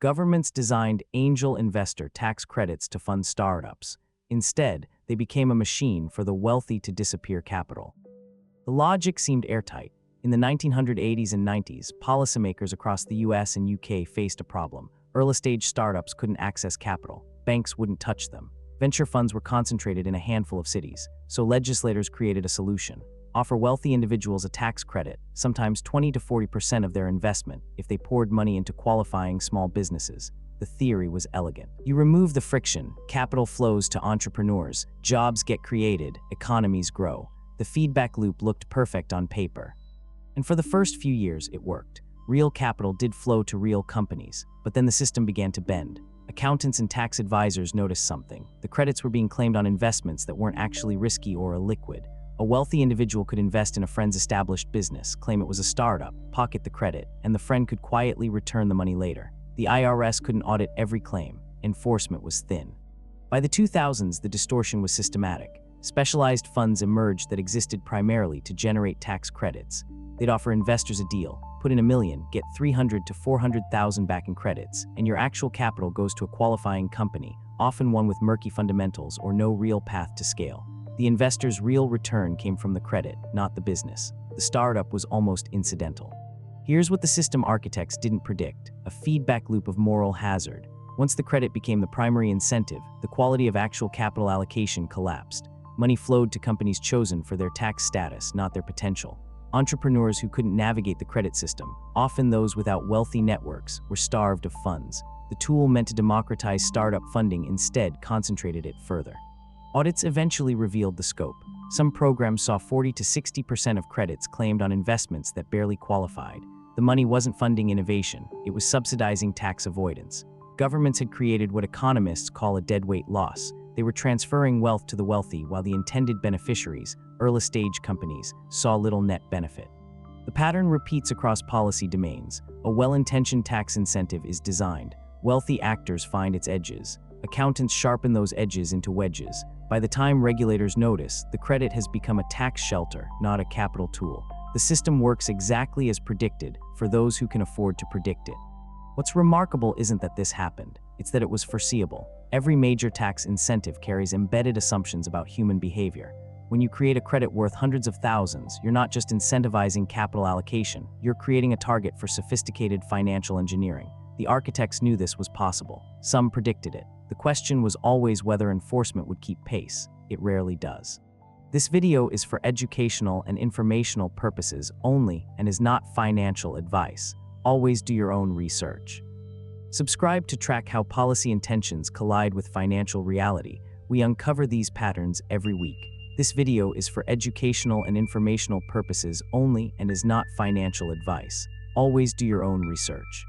Governments designed angel investor tax credits to fund startups. Instead, they became a machine for the wealthy to disappear capital. The logic seemed airtight. In the 1980s and 90s, policymakers across the US and UK faced a problem. Early-stage startups couldn't access capital. Banks wouldn't touch them. Venture funds were concentrated in a handful of cities, so legislators created a solution. Offer wealthy individuals a tax credit, sometimes 20 to 40% of their investment, if they poured money into qualifying small businesses. The theory was elegant. You remove the friction, capital flows to entrepreneurs, jobs get created, economies grow. The feedback loop looked perfect on paper. And for the first few years, it worked. Real capital did flow to real companies, but then the system began to bend. Accountants and tax advisors noticed something. The credits were being claimed on investments that weren't actually risky or illiquid. A wealthy individual could invest in a friend's established business, claim it was a startup, pocket the credit, and the friend could quietly return the money later. The IRS couldn't audit every claim. Enforcement was thin. By the 2000s, the distortion was systematic. Specialized funds emerged that existed primarily to generate tax credits. They'd offer investors a deal. Put in $1 million, get $300,000 to $400,000 back in credits, and your actual capital goes to a qualifying company, often one with murky fundamentals or no real path to scale. The investor's real return came from the credit, not the business. The startup was almost incidental. Here's what the system architects didn't predict: a feedback loop of moral hazard. Once the credit became the primary incentive, the quality of actual capital allocation collapsed. Money flowed to companies chosen for their tax status, not their potential. Entrepreneurs who couldn't navigate the credit system, often those without wealthy networks, were starved of funds. The tool meant to democratize startup funding instead concentrated it further. Audits eventually revealed the scope. Some programs saw 40 to 60% of credits claimed on investments that barely qualified. The money wasn't funding innovation, it was subsidizing tax avoidance. Governments had created what economists call a deadweight loss. They were transferring wealth to the wealthy while the intended beneficiaries, early-stage companies, saw little net benefit. The pattern repeats across policy domains. A well-intentioned tax incentive is designed. Wealthy actors find its edges. Accountants sharpen those edges into wedges. By the time regulators notice, the credit has become a tax shelter, not a capital tool. The system works exactly as predicted for those who can afford to predict it. What's remarkable isn't that this happened, it's that it was foreseeable. Every major tax incentive carries embedded assumptions about human behavior. When you create a credit worth hundreds of thousands, you're not just incentivizing capital allocation, you're creating a target for sophisticated financial engineering. The architects knew this was possible. Some predicted it. The question was always whether enforcement would keep pace. It rarely does. This video is for educational and informational purposes only and is not financial advice. Always do your own research. Subscribe to track how policy intentions collide with financial reality. We uncover these patterns every week. This video is for educational and informational purposes only and is not financial advice. Always do your own research.